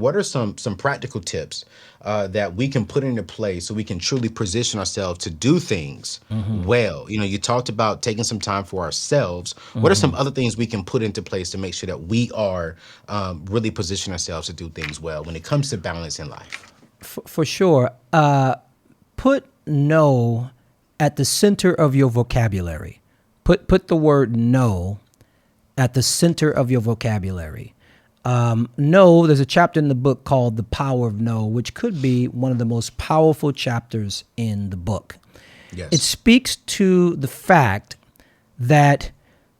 what are some practical tips that we can put into place so we can truly position ourselves to do things well? You talked about taking some time for ourselves. What are some other things we can put into place to make sure that we are really position ourselves to do things well when it comes to balance in life? For sure. Put no at the center of your vocabulary. Put the word no at the center of your vocabulary. No, there's a chapter in the book called The Power of No, which could be one of the most powerful chapters in the book. Yes. It speaks to the fact that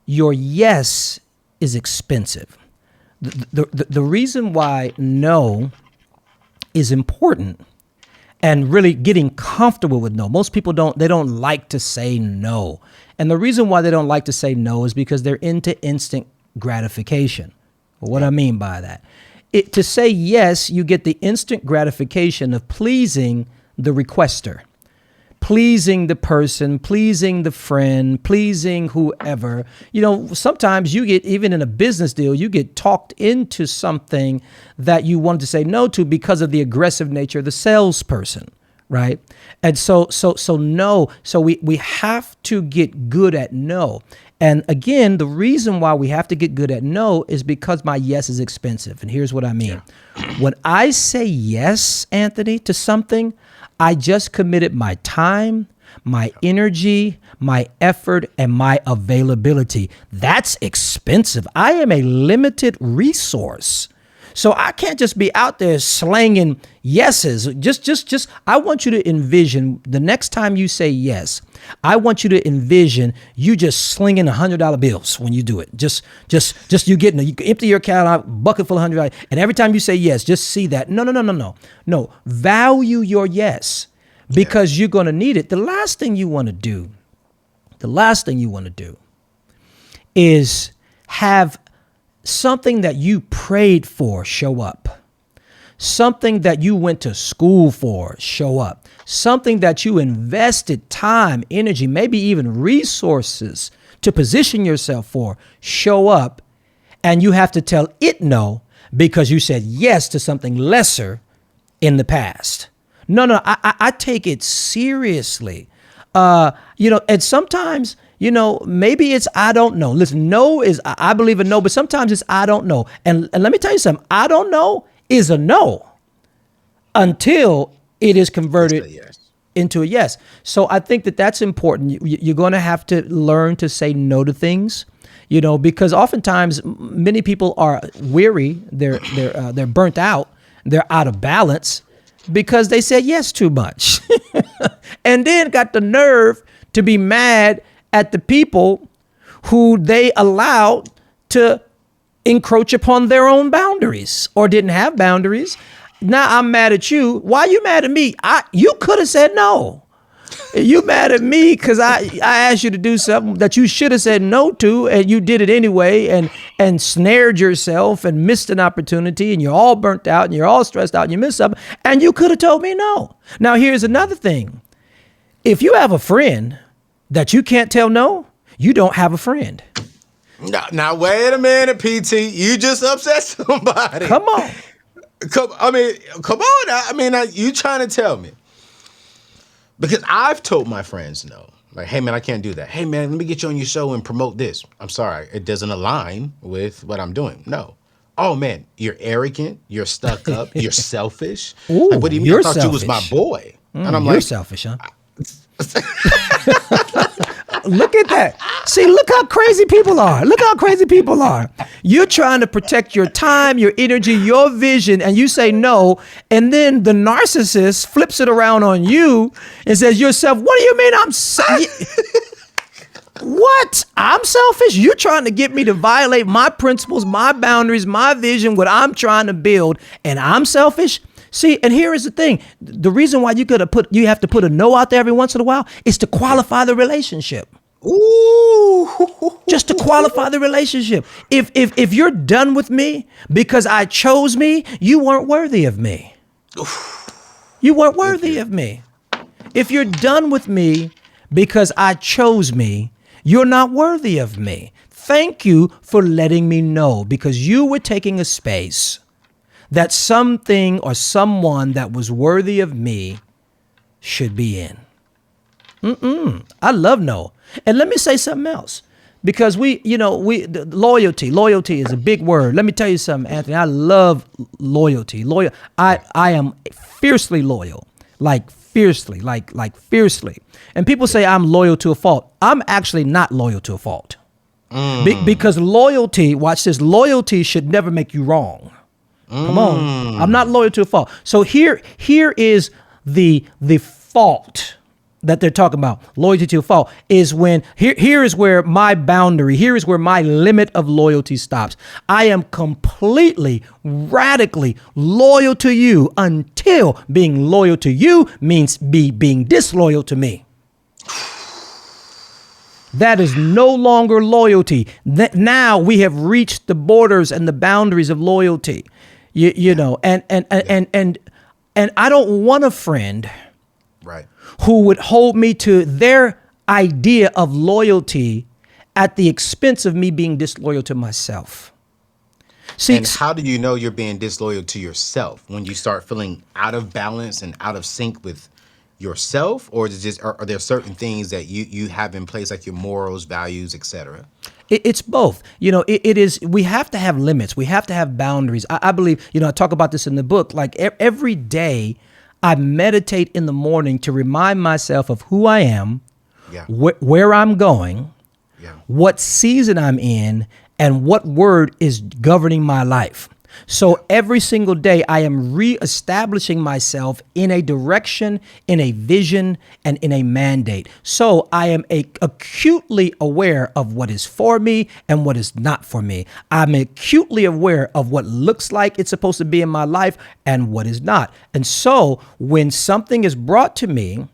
your yes is expensive. The reason why no is important and really getting comfortable with no. Most people don't like to say no. And the reason why they don't like to say no is because they're into instant gratification. Well, what I mean by that, to say yes, you get the instant gratification of pleasing the requester, pleasing the person, pleasing the friend, pleasing whoever. Sometimes you get, even in a business deal, you get talked into something that you wanted to say no to because of the aggressive nature of the salesperson, right? And so no. So we have to get good at no. And again, the reason why we have to get good at no is because my yes is expensive. And here's what I mean. Yeah. When I say yes, Anthony, to something, I just committed my time, my energy, my effort, and my availability. That's expensive. I am a limited resource. So I can't just be out there slanging yeses. Just, I want you to envision the next time you say yes, I want you to envision you just slinging $100 bills when you do it. Just you empty your account out, bucket full of $100. And every time you say yes, just see that. No. Value your yes because you're going to need it. The last thing you want to do is have something that you prayed for show up. Something that you went to school for show up. Something that you invested time, energy, maybe even resources to position yourself for show up. And you have to tell it no because you said yes to something lesser in the past. No, I take it seriously. And sometimes, maybe it's I don't know. Listen, no is I believe in no, but sometimes it's I don't know. And let me tell you something. I don't know is a no until it is converted into a yes. So I think that's important. You're going to have to learn to say no to things, because oftentimes many people are weary. They're burnt out. They're out of balance because they said yes too much and then got the nerve to be mad at the people who they allowed to encroach upon their own boundaries or didn't have boundaries. Now I'm mad at you. Why are you mad at me? You could have said no. You mad at me because I asked you to do something that you should have said no to, and you did it anyway and snared yourself and missed an opportunity, and you're all burnt out and you're all stressed out and you missed something, and you could have told me no. Now here's another thing. If you have a friend that you can't tell no, you don't have a friend. Now wait a minute, PT. You just upset somebody. Come on. Come on. You trying to tell me? Because I've told my friends no. Like, hey, man, I can't do that. Hey, man, let me get you on your show and promote this. I'm sorry. It doesn't align with what I'm doing. No. Oh, man, you're arrogant. You're stuck up. You're selfish. Ooh, like, what do you mean? I thought selfish. you was my boy. And I'm you're like, selfish, huh? Look at that. See, look how crazy people are. You're trying to protect your time, your energy, your vision, and you say no. And then the narcissist flips it around on you and says, yourself, what do you mean I'm What? I'm selfish? You're trying to get me to violate my principles, my boundaries, my vision, what I'm trying to build, and I'm selfish? See, and here is the thing. The reason why you have to put a no out there every once in a while is to qualify the relationship. Ooh. Just to qualify the relationship. If you're done with me because I chose me, you weren't worthy of me. You weren't worthy of me. If you're done with me because I chose me, you're not worthy of me. Thank you for letting me know, because you were taking a space that something or someone that was worthy of me should be in. I love no. And let me say something else. Because loyalty is a big word. Let me tell you something, Anthony. I love loyalty. I am fiercely loyal, like fiercely. And people say I'm loyal to a fault. I'm actually not loyal to a fault. Because loyalty, watch this, loyalty should never make you wrong. Come on. I'm not loyal to a fault. So here is the fault that they're talking about. Loyalty to a fault is when here is where my boundary, here is where my limit of loyalty stops. I am completely, radically loyal to you until being loyal to you means being disloyal to me. That is no longer loyalty. Now we have reached the borders and the boundaries of loyalty. You know, and I don't want a friend who would hold me to their idea of loyalty at the expense of me being disloyal to myself. See, and how do you know you're being disloyal to yourself when you start feeling out of balance and out of sync with yourself? Or is it just, are there certain things that you have in place, like your morals, values, etc.? It's both. You know, it is, we have to have limits. We have to have boundaries. I believe, you know, I talk about this in the book, like every day I meditate in the morning to remind myself of who I am, where I'm going, what season I'm in, and what word is governing my life. So every single day I am reestablishing myself in a direction, in a vision, and in a mandate. So I am acutely aware of what is for me and what is not for me. I'm acutely aware of what looks like it's supposed to be in my life and what is not. And so when something is brought to me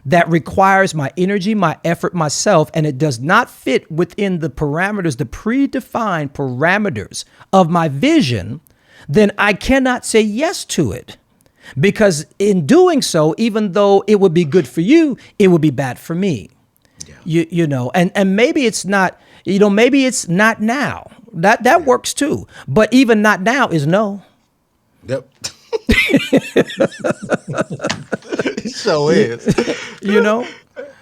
that requires my energy, my effort, myself, and it does not fit within the parameters, the predefined parameters of my vision, then I cannot say yes to it. Because in doing so, even though it would be good for you, it would be bad for me. You know, and maybe it's not, you know, maybe it's not now. That works too. But even not now is no. Yep. It so is. You know?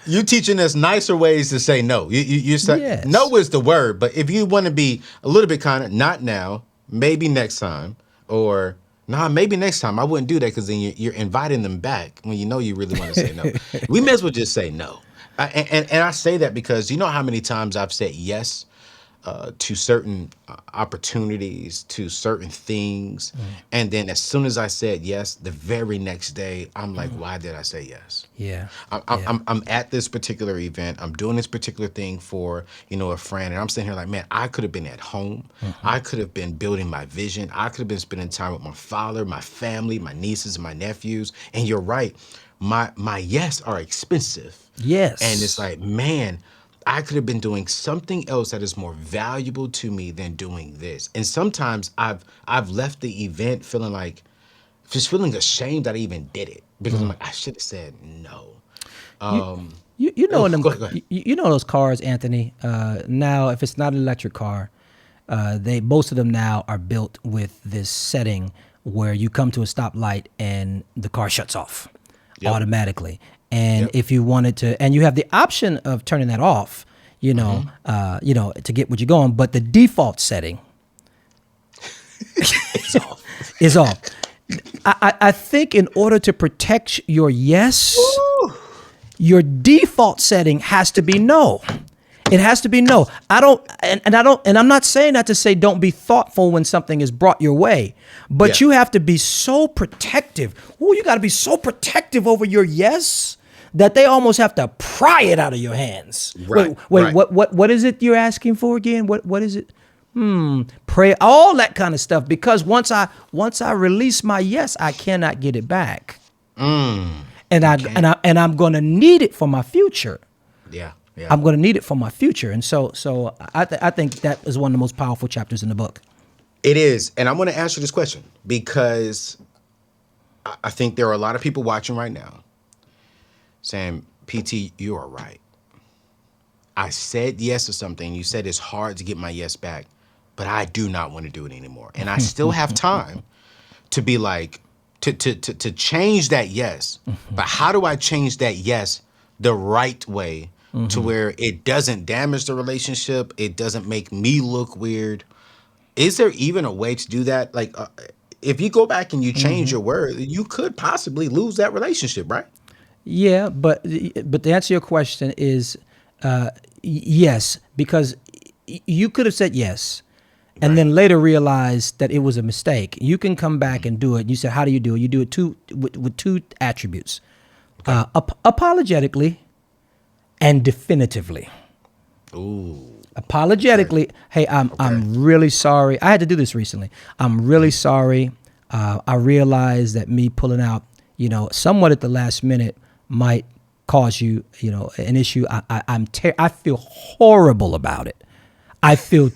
You teaching us nicer ways to say no. You say Yes. no is the word, but if you want to be a little bit kind of, not now, maybe next time, or nah, maybe next time. I wouldn't do that, because then you're inviting them back when you know you really want to say no. We may as well just say no. And I say that because you know how many times I've said yes to certain opportunities, to certain things. And then as soon as I said yes, the very next day, I'm like, why did I say yes? Yeah. I'm at this particular event. I'm doing this particular thing for, you know, a friend. And I'm sitting here like, man, I could have been at home. I could have been building my vision. I could have been spending time with my father, my family, my nieces, and my nephews. And you're right. My yes are expensive. Yes. And it's like, man, I could have been doing something else that is more valuable to me than doing this. And sometimes I've left the event feeling like, just feeling ashamed that I even did it, because I'm like, I should have said no. You know, go ahead. you know those cars, Anthony. Now, if it's not an electric car, most of them now are built with this setting where you come to a stoplight and the car shuts off automatically. And if you wanted to, and you have the option of turning that off, you know, to get what you're going, but the default setting It's off. is off. I think in order to protect your yes, your default setting has to be no. It has to be no. I'm not saying that to say don't be thoughtful when something is brought your way, but you have to be so protective. You got to be so protective over your yes that they almost have to pry it out of your hands. Right. Wait. What is it you're asking for again? What is it? Pray, all that kind of stuff. Because once I release my yes, I cannot get it back. And I'm going to need it for my future. Yeah. I'm going to need it for my future. And so I think that is one of the most powerful chapters in the book. It is. And I'm going to ask you this question, because I think there are a lot of people watching right now saying, PT, you are right. I said yes to something. You said it's hard to get my yes back, but I do not want to do it anymore. And I still have time to be like, to change that yes. But how do I change that yes the right way to where it doesn't damage the relationship? It doesn't make me look weird. Is there even a way to do that? Like, if you go back and you change your word, you could possibly lose that relationship, right? Yeah, but the answer to your question is yes, because you could have said yes, and then later realized that it was a mistake. You can come back and do it. You said, "How do you do it?" You do it with two attributes: apologetically and definitively. Ooh. Apologetically, hey, I'm really sorry. I had to do this recently. I'm really sorry. I realized that me pulling out, somewhat at the last minute might cause you, an issue. I feel horrible about it. I feel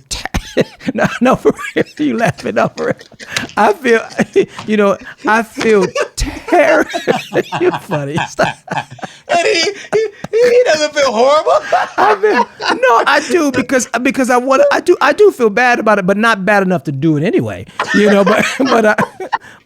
no, for real. You laughing? No, for real. I feel, I feel terrible. You're funny. Stop. And he doesn't feel horrible. No, I do because I do feel bad about it, but not bad enough to do it anyway.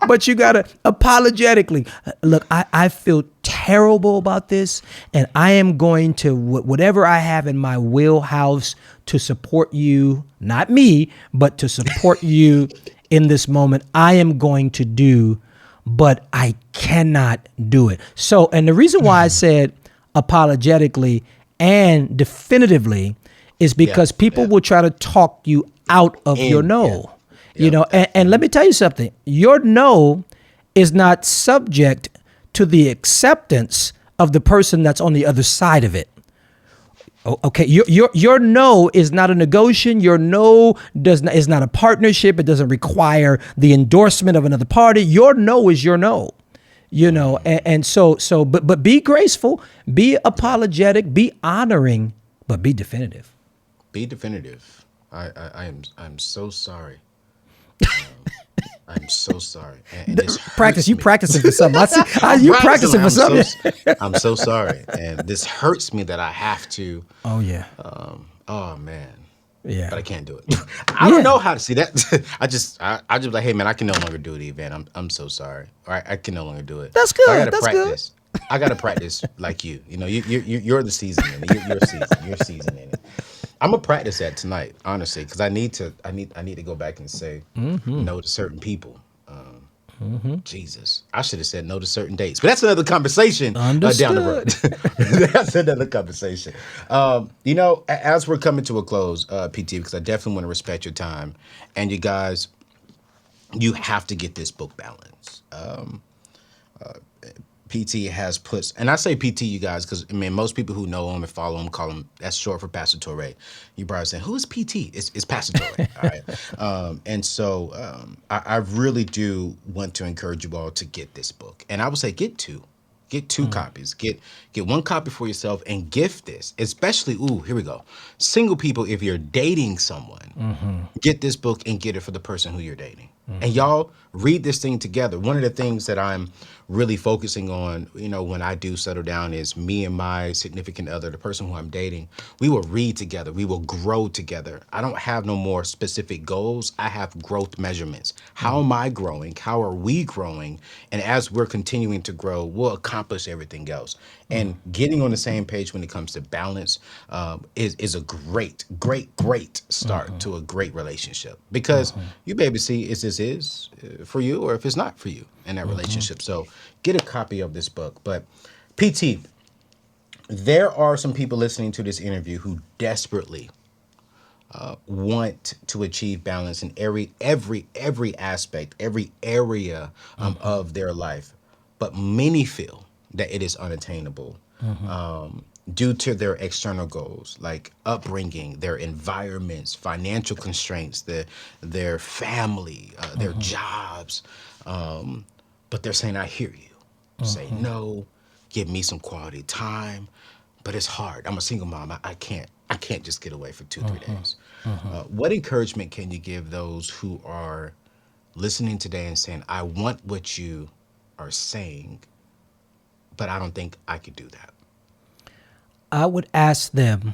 But you gotta apologetically look. I feel terrible about this, and I am going to whatever I have in my wheelhouse to support you, not me, but to support you in this moment. I am going to do, but I cannot do it. So, and the reason why I said apologetically and definitively is because people will try to talk you out of your no. And let me tell you something. Your no is not subject to the acceptance of the person that's on the other side of it. Okay, your no is not a negotiation. Your no is not a partnership. It doesn't require the endorsement of another party. Your no is your no. And but be graceful, be apologetic, be honoring, but be definitive. Be definitive. I'm so sorry. I'm so sorry. And this practice. You me. practicing for something. You practicing for something. I'm so sorry, and this hurts me that I have to. Oh yeah. Oh man. Yeah. But I can't do it. I don't know how to see that. I just like, hey man, I can no longer do the event. I'm so sorry. All right, I can no longer do it. That's good. I gotta That's practice. Good. I gotta practice like you. You're the season in it. You're seasoned in it. I'm gonna practice that tonight, honestly, because I need to go back and say no to certain people. Jesus, I should have said no to certain dates, but that's another conversation down the road. That's another conversation. As we're coming to a close, PT, because I definitely want to respect your time, and you guys, you have to get this book Balance. PT has put, and I say PT, you guys, because most people who know him and follow him call him, that's short for Pastor Touré. You probably saying, who is PT? It's Pastor Touré. All right. And so I really do want to encourage you all to get this book. And I would say get two copies. Get one copy for yourself and gift this, especially, here we go. Single people, if you're dating someone, get this book and get it for the person who you're dating. And y'all read this thing together. One of the things that I'm really focusing on, when I do settle down, is me and my significant other, the person who I'm dating, we will read together. We will grow together. I don't have no more specific goals. I have growth measurements. How am I growing? How are we growing? And as we're continuing to grow, we'll accomplish everything else. And getting on the same page when it comes to balance is a great start to a great relationship. Because you baby see if this is for you or if it's not for you in that relationship. So get a copy of this book. But PT, there are some people listening to this interview who desperately want to achieve balance in every aspect, every area of their life. But many feel that it is unattainable due to their external goals, like upbringing, their environments, financial constraints, their family, their jobs. But they're saying, I hear you. Say no, give me some quality time. But it's hard. I'm a single mom. I can't just get away for 2-3 days. What encouragement can you give those who are listening today and saying, I want what you are saying, but I don't think I could do that? I would ask them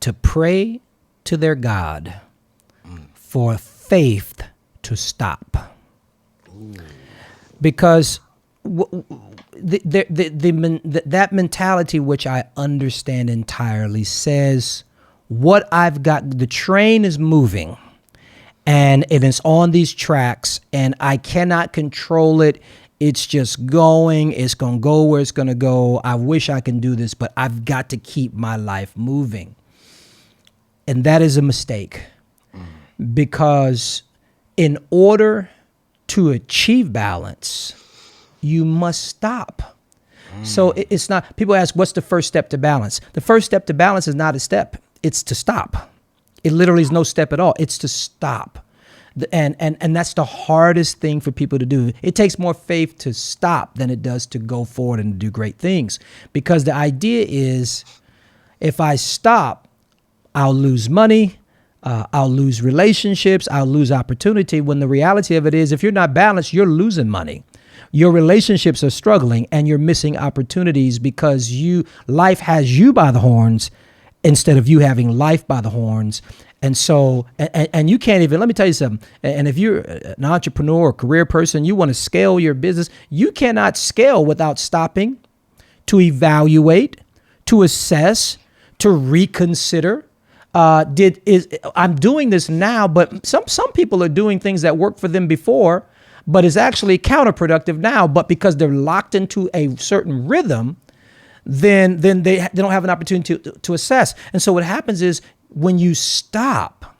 to pray to their God for faith to stop. Because that mentality, which I understand entirely, says what I've got, the train is moving and it is on these tracks and I cannot control it. It's just going. It's going to go where it's going to go. I wish I can do this, but I've got to keep my life moving. And that is a mistake, because in order to achieve balance, you must stop. So it's not, people ask, what's the first step to balance? The first step to balance is not a step. It's to stop. It literally is no step at all. It's to stop. And that's the hardest thing for people to do. It takes more faith to stop than it does to go forward and do great things. Because the idea is, if I stop, I'll lose money, I'll lose relationships, I'll lose opportunity, when the reality of it is, if you're not balanced, you're losing money. Your relationships are struggling and you're missing opportunities because life has you by the horns instead of you having life by the horns. And so, and you can't even, let me tell you something. And if you're an entrepreneur or career person, you want to scale your business, you cannot scale without stopping to evaluate, to assess, to reconsider. I'm doing this now, but some people are doing things that worked for them before, but is actually counterproductive now. But because they're locked into a certain rhythm, then they don't have an opportunity to assess. And so what happens is, when you stop,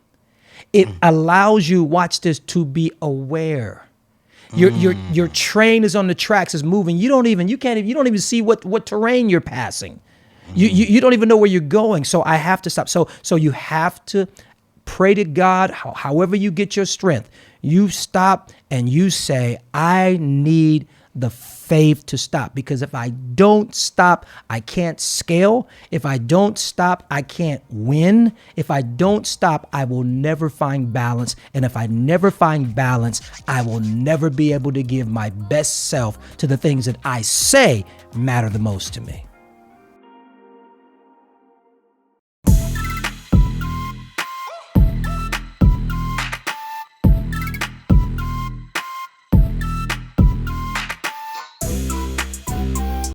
it allows you, watch this, to be aware. Your train is on the tracks, is moving. You don't even see what terrain you're passing. You don't even know where you're going. So I have to stop. So you have to pray to God, however you get your strength. You stop and you say, I need the faith to stop, because if I don't stop, I can't scale. If I don't stop, I can't win. If I don't stop, I will never find balance. And if I never find balance, I will never be able to give my best self to the things that I say matter the most to me.